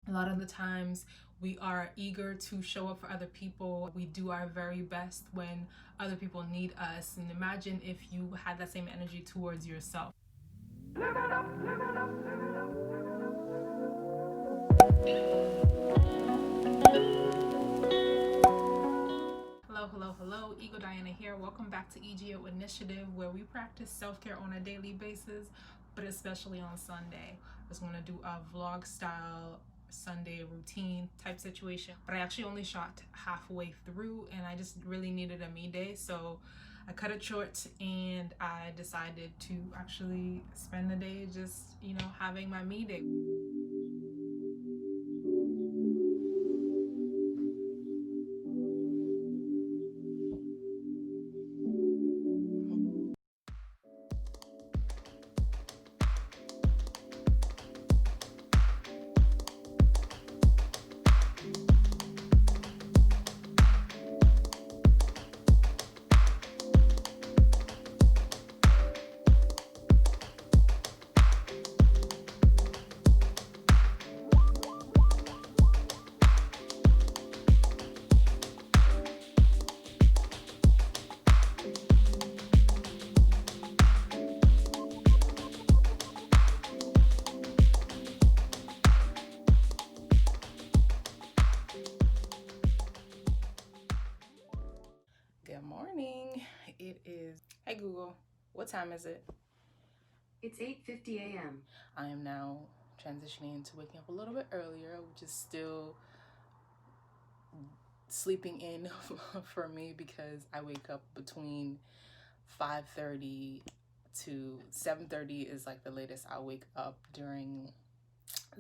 A lot of the times we are eager to show up for other people. We do our very best when other people need us. And imagine if you had that same energy towards yourself. Hello, hello, hello. Ego Diana here. Welcome back to EGO Initiative, where we practice self-care on a daily basis, but especially on Sunday. I just want to do a vlog style Sunday routine type situation, but I actually only shot halfway through and I just really needed a me day, so I cut it short and I decided to actually spend the day just, having my me day. Good morning. It is, hey Google, what time is it? It's 8:50 a.m. I am now transitioning into waking up a little bit earlier, which is still sleeping in for me because I wake up between 5:30 to 7:30 is like the latest I'll wake up during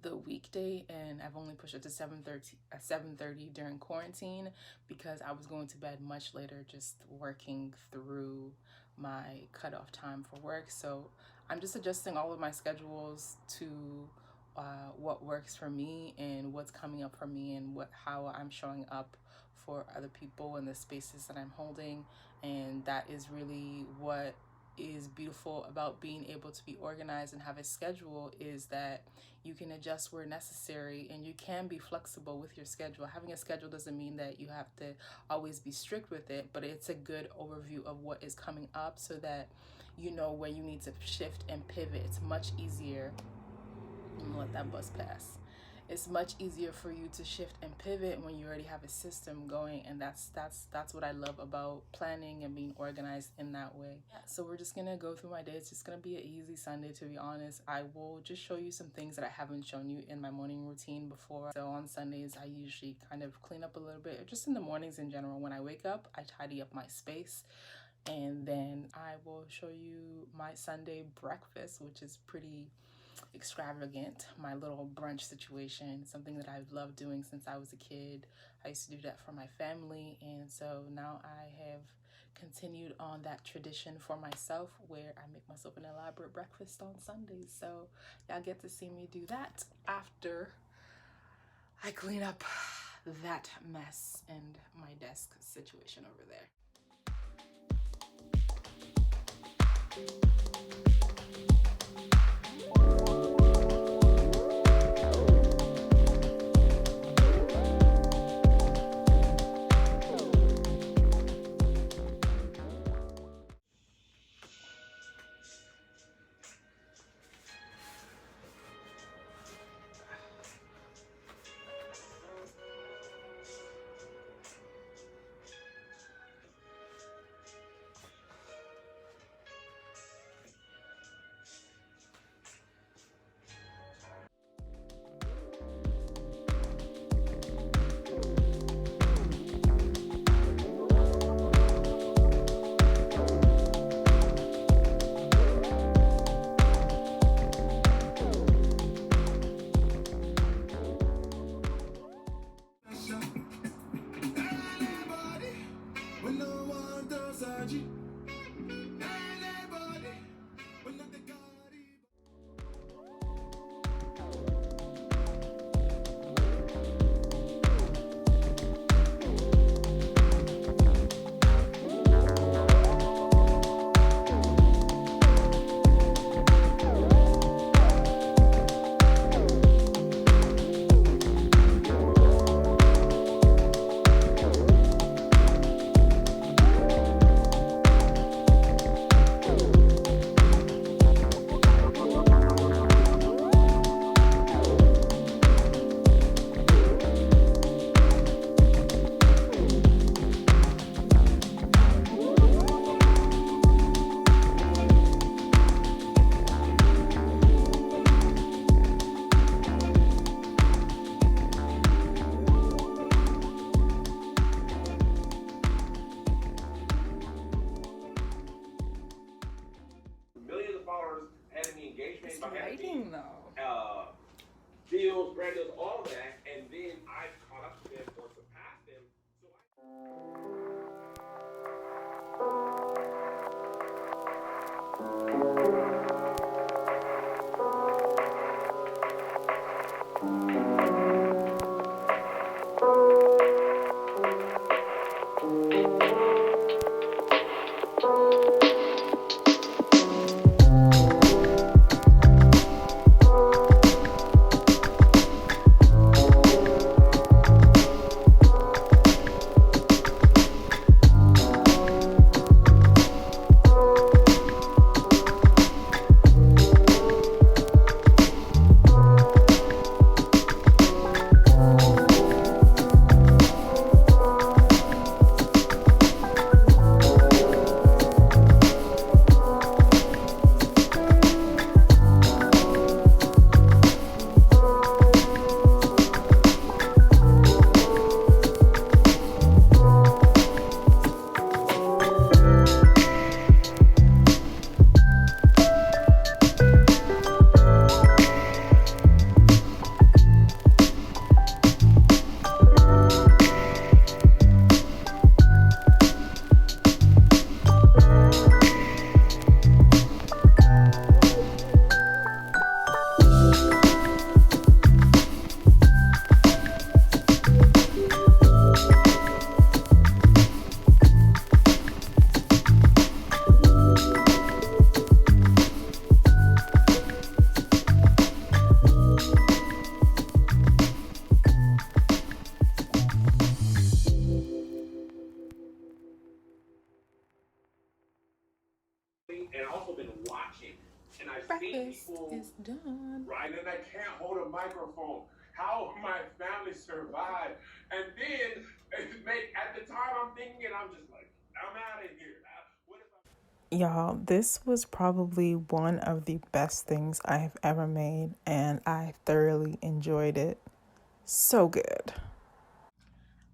the weekday, and I've only pushed it to 7:30 during quarantine because I was going to bed much later, just working through my cutoff time for work. So I'm just adjusting all of my schedules to what works for me and what's coming up for me and how I'm showing up for other people in the spaces that I'm holding. And that is really what is beautiful about being able to be organized and have a schedule, is that you can adjust where necessary and you can be flexible with your schedule. Having a schedule doesn't mean that you have to always be strict with it, but it's a good overview of what is coming up so that you know where you need to shift and pivot. It's much easier. I'm gonna let that bus pass. It's much easier for you to shift and pivot when you already have a system going, and that's what I love about planning and being organized in that way. So we're just gonna go through my day. It's just gonna be an easy Sunday, to be honest. I will just show you some things that I haven't shown you in my morning routine before. So on Sundays, I usually kind of clean up a little bit, just in the mornings in general. When I wake up, I tidy up my space, and then I will show you my Sunday breakfast, which is pretty extravagant. My little brunch situation, something that I've loved doing since I was a kid. I used to do that for my family, and so now I have continued on that tradition for myself, where I make myself an elaborate breakfast on Sundays. So y'all get to see me do that after I clean up that mess and my desk situation over there. breakfast is done. Right, and I can't hold a microphone. How my family survive? And then, at the time I'm thinking, I'm just like, I'm out of here. What if Y'all, this was probably one of the best things I have ever made, and I thoroughly enjoyed it. So good.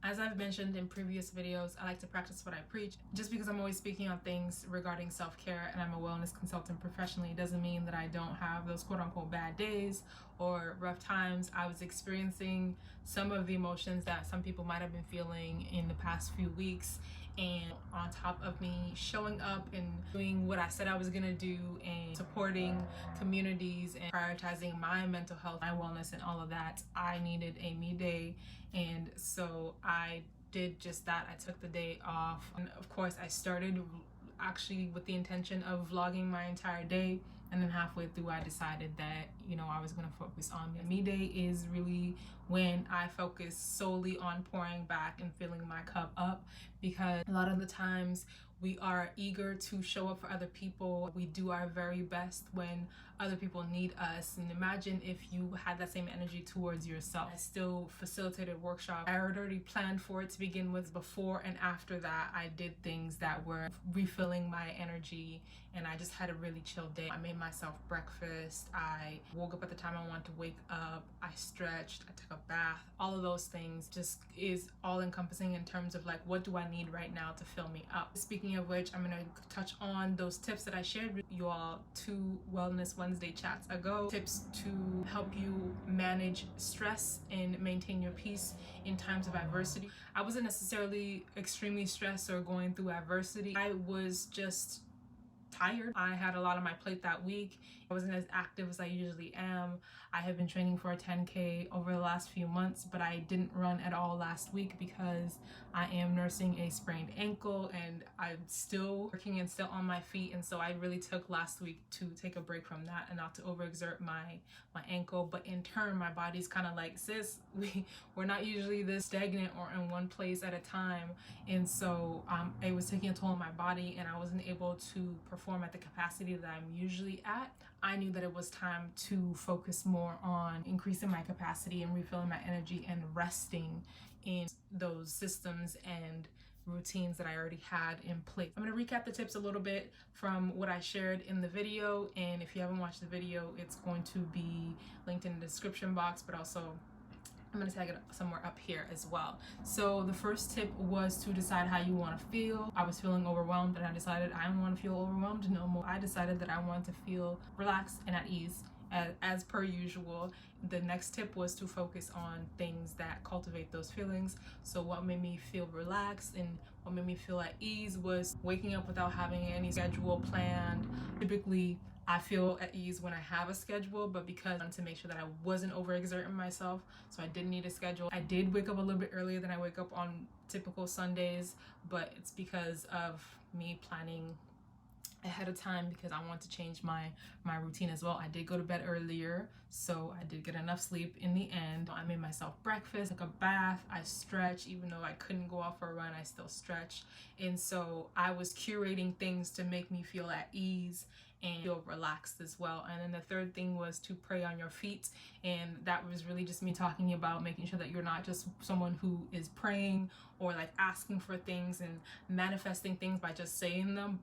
As I've mentioned in previous videos, I like to practice what I preach. Just because I'm always speaking on things regarding self-care and I'm a wellness consultant professionally doesn't mean that I don't have those quote-unquote bad days or rough times. I was experiencing some of the emotions that some people might have been feeling in the past few weeks, and on top of me showing up and doing what I said I was gonna do and supporting communities and prioritizing my mental health, my wellness, and all of that, I needed a me day. And so I did just that. I took the day off, and of course I started actually with the intention of vlogging my entire day, and then halfway through I decided that, you know, I was going to focus on me day. Is really when I focus solely on pouring back and filling my cup up, because a lot of the times we are eager to show up for other people. We do our very best when other people need us. And imagine if you had that same energy towards yourself. I still facilitated workshops. I had already planned for it to begin with. Before and after that, I did things that were refilling my energy, and I just had a really chill day. I made myself breakfast. I woke up at the time I wanted to wake up. I stretched. I took a bath. All of those things just is all encompassing in terms of like, what do I need right now to fill me up? Speaking of which, I'm gonna touch on those tips that I shared with you all 2 Wellness Wednesday chats ago. Tips to help you manage stress and maintain your peace in times of adversity. I wasn't necessarily extremely stressed or going through adversity. I was just tired. I had a lot on my plate that week. I wasn't as active as I usually am. I have been training for a 10K over the last few months, but I didn't run at all last week because I am nursing a sprained ankle and I'm still working and still on my feet. And so I really took last week to take a break from that and not to overexert my ankle. But in turn, my body's kind of like, sis, we're not usually this stagnant or in one place at a time. And so it was taking a toll on my body, and I wasn't able to perform at the capacity that I'm usually at. I knew that it was time to focus more on increasing my capacity and refilling my energy and resting in those systems and routines that I already had in place. I'm going to recap the tips a little bit from what I shared in the video, and if you haven't watched the video, it's going to be linked in the description box, but also I'm going to tag it somewhere up here as well. So the first tip was to decide how you want to feel. I was feeling overwhelmed, and I decided I don't want to feel overwhelmed no more. I decided that I wanted to feel relaxed and at ease as per usual. The next tip was to focus on things that cultivate those feelings. So what made me feel relaxed and what made me feel at ease was waking up without having any schedule planned. Typically, I feel at ease when I have a schedule, but because I wanted to make sure that I wasn't overexerting myself, so I didn't need a schedule. I did wake up a little bit earlier than I wake up on typical Sundays, but it's because of me planning ahead of time because I want to change my routine as well. I did go to bed earlier, so I did get enough sleep in the end. I made myself breakfast, took a bath, I stretched. Even though I couldn't go out for a run, I still stretched. And so I was curating things to make me feel at ease and feel relaxed as well. And then the third thing was to pray on your feet, and that was really just me talking about making sure that you're not just someone who is praying or like asking for things and manifesting things by just saying them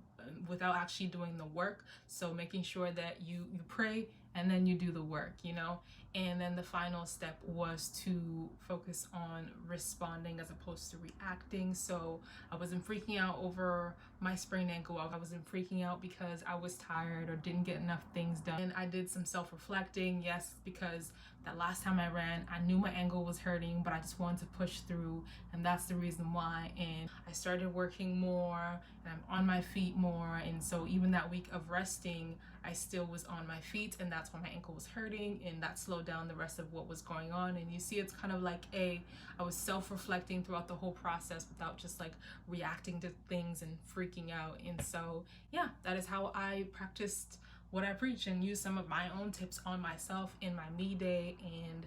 without actually doing the work. So making sure that you pray and then you do the work, you know. And then the final step was to focus on responding as opposed to reacting. So I wasn't freaking out over my sprained ankle. I wasn't freaking out because I was tired or didn't get enough things done. And I did some self-reflecting, yes, because that last time I ran, I knew my ankle was hurting, but I just wanted to push through, and that's the reason why. And I started working more, and I'm on my feet more, and so even that week of resting, I still was on my feet, and that's why my ankle was hurting, and that slowed down the rest of what was going on. And you see, it's kind of like I was self-reflecting throughout the whole process without just like reacting to things and freaking out. And so yeah, that is how I practiced what I preach and use some of my own tips on myself in my me day. And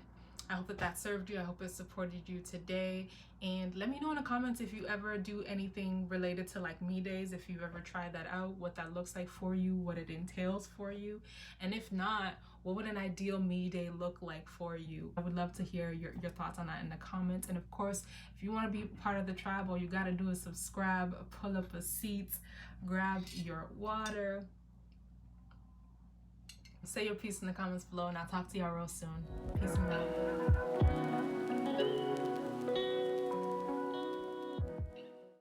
I hope that that served you. I hope it supported you today. And let me know in the comments if you ever do anything related to like me days, if you've ever tried that out, what that looks like for you, what it entails for you. And if not, what would an ideal me day look like for you? I would love to hear your thoughts on that in the comments. And of course, if you want to be part of the tribe, all you got to do is subscribe, pull up a seat, grab your water. Say your piece in the comments below, and I'll talk to y'all real soon. Peace and love.